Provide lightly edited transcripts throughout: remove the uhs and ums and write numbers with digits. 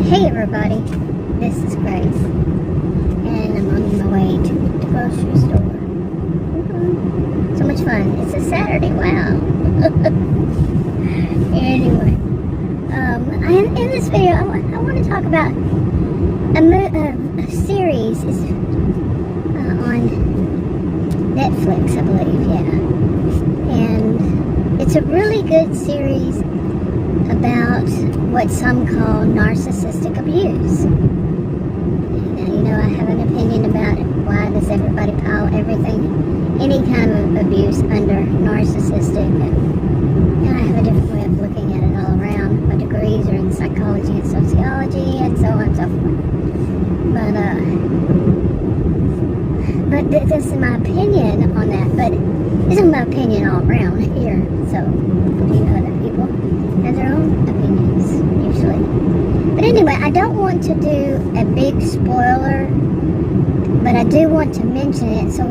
Hey everybody, this is Grace, and I'm on my way to the grocery store. So much fun. It's a Saturday, wow. Anyway, in this video, I want to talk about a series on Netflix, I believe, yeah. And it's a really good series about what some call narcissistic abuse. Now, I have an opinion about it. Why does everybody pile any kind of abuse under narcissistic? And I have a different way of looking at it all around. My degrees are in psychology and sociology and so on and so forth. But this is my opinion on that. But this is my opinion all around here. So, other people have their own opinions, usually. But anyway, I don't want to do a big spoiler, but I do want to mention it, so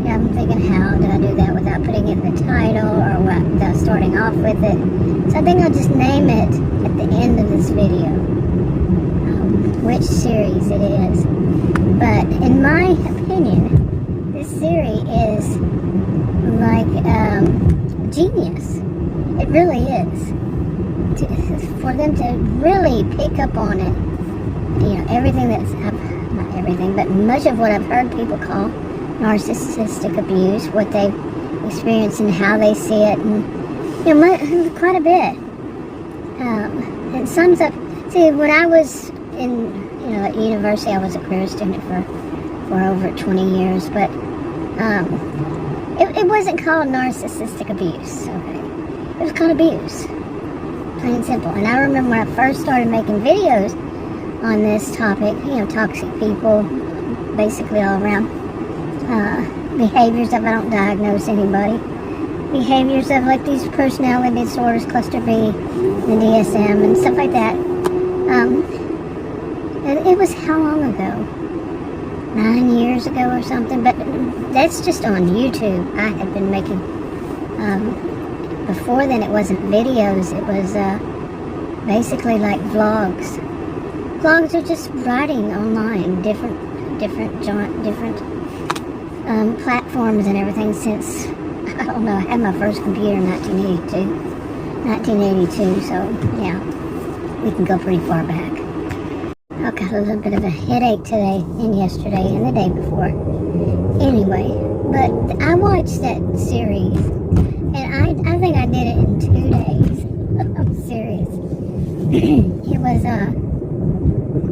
yeah, I'm thinking, how do I do that without putting it in the title or without starting off with it? So I think I'll just name it at the end of this video, which series it is. But in my opinion, this series is like genius. It really is. For them to really pick up on it, everything that's, not everything, but much of what I've heard people call narcissistic abuse, what they've experienced and how they see it, and quite a bit. It sums up. See, when I was at university, I was a career student for over 20 years, but it wasn't called narcissistic abuse. Okay, it was called abuse. Plain and simple. And I remember when I first started making videos on this topic, toxic people, basically all around, behaviors of, I don't diagnose anybody, behaviors of like these personality disorders, cluster B, the DSM, and stuff like that. And it was how long ago? 9 years ago or something, but that's just on YouTube. I had been making, before then it wasn't videos, it was basically like vlogs. Vlogs are just writing online, different platforms and everything since, I don't know, I had my first computer in 1982, so yeah, we can go pretty far back. I got a little bit of a headache today and yesterday and the day before. Anyway, but I watched that series, and I think I did it in 2 days. I'm serious.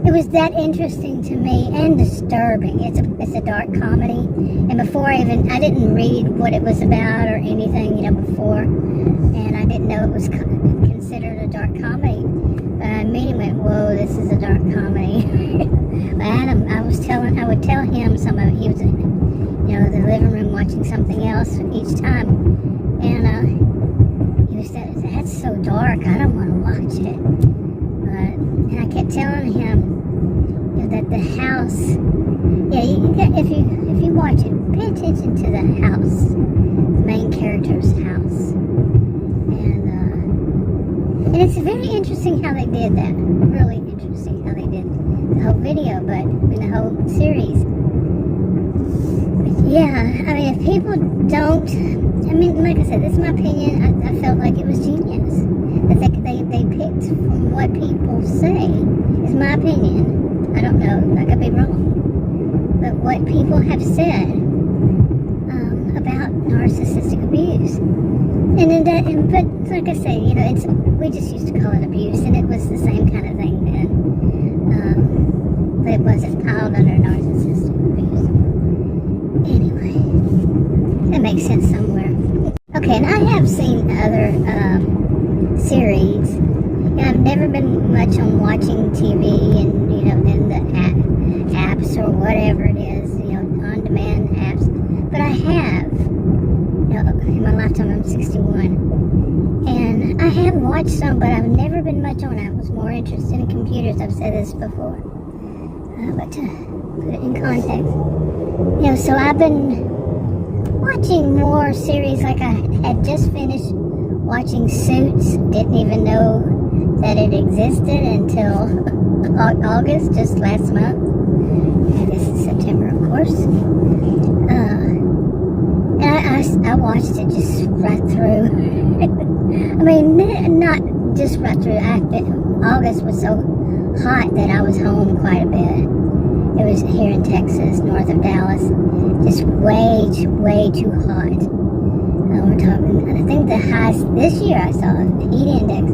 It was that interesting to me and disturbing. It's a dark comedy, and before I didn't read what it was about or anything, before, and I didn't know it was considered a dark comedy. But I immediately went, whoa, this is a dark comedy. I would tell him some of it. He was in, the living room watching something else each time, and he was saying, that's so dark, I don't want to watch it. And I kept telling him that the house, if you watch it, pay attention to the house, the main character's house, and it's very interesting how they did that. Really interesting how they did the whole video, but the whole series. But yeah, if people don't, like I said, this is my opinion. I felt like it was genius. They picked from what people say, is my opinion. I don't know, I could be wrong. But what people have said about narcissistic abuse. But like I say, we just used to call it abuse, and it was the same kind of thing then. But it wasn't piled under narcissistic abuse. Anyway, that makes sense somewhere. Okay, and I have seen other series. I've never been much on watching TV and, then the apps or whatever it is, on-demand apps. But I have, in my lifetime, I'm 61. And I have watched some, but I've never been much on it. I was more interested in computers. I've said this before. But to put it in context, so I've been watching more series. Like I had just finished watching Suits. Didn't even know that it existed until August, just last month. And this is September, of course. And I watched it just right through. I mean, not just right through. August was so hot that I was home quite a bit. It was here in Texas, north of Dallas. Just way too hot. We're talking, I think the highest this year I saw, the heat index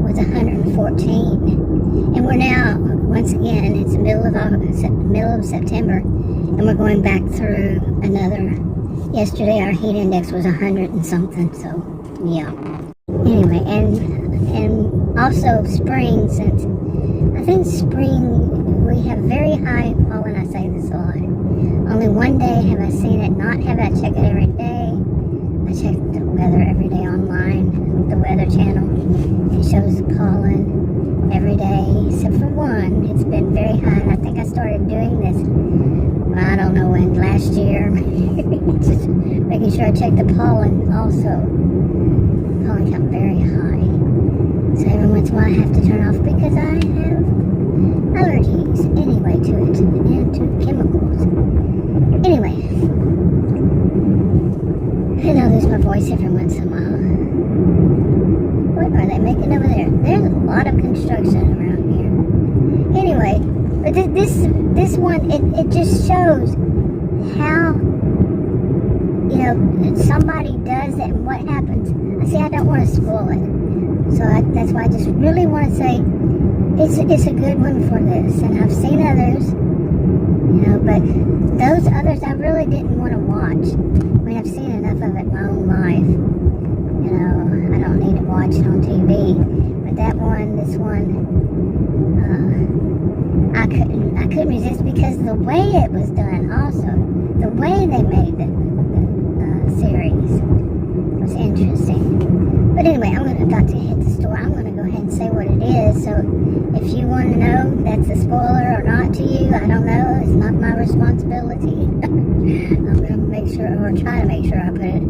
was 114. And we're now, once again, it's the middle of September, and we're going back through another. Yesterday our heat index was 100 and something, so yeah. Anyway, and also spring, since I think spring, we have very high pollen. I say this a lot. Only one day have I seen it not have. I check it every day. I check the weather every day online, the Weather Channel. It shows the pollen every day, except for one. It's been very high, and I think I started doing this, well, I don't know when, last year. Just making sure I check the pollen also. Pollen come very high. So every once in a while I have to turn off because I have allergies anyway to it and to chemicals. Anyway, I know there's my voice every once in a while. What are they making over there? There's a lot of construction around here. Anyway, but this one, it just shows how, you know, somebody does that and what happens. See, I don't want to spoil it. So that's why I just really want to say it's a good one for this. And I've seen others, you know, but those others I really didn't want to watch. I mean, I've seen enough of it in my own life. You know, I don't need to watch it on TV. But that one, this one, I couldn't resist because the way it was done also. The way they made the series was interesting. But anyway, I'm about to hit the store. I'm going to go ahead and say what it is. So if you want to know that's a spoiler or not to you, I don't know. It's not my responsibility. I'm going to make sure, or try to make sure I put it.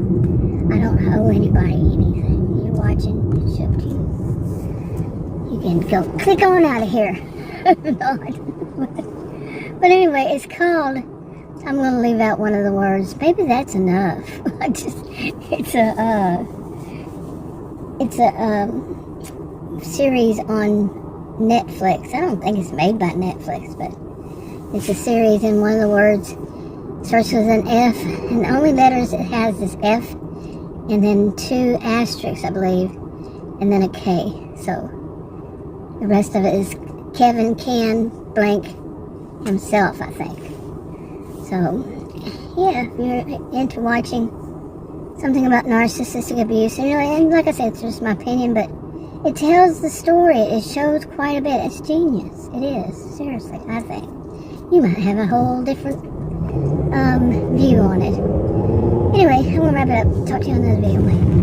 I don't owe anybody anything. You're watching, it's up to you. You can go click on out of here. But anyway, it's called, I'm going to leave out one of the words. Maybe that's enough. It's a series on Netflix. I don't think it's made by Netflix, but it's a series, and one of the words starts with an F, and the only letters it has is F, and then 2 asterisks, I believe, and then a K. So the rest of it is Kevin can blank himself, I think. So yeah, if you're into watching something about narcissistic abuse, and like I said, it's just my opinion, but it tells the story. It shows quite a bit. It's genius. It is, seriously, I think. You might have a whole different view on it. Anyway, I'm going to wrap it up. Talk to you on another video. Bye.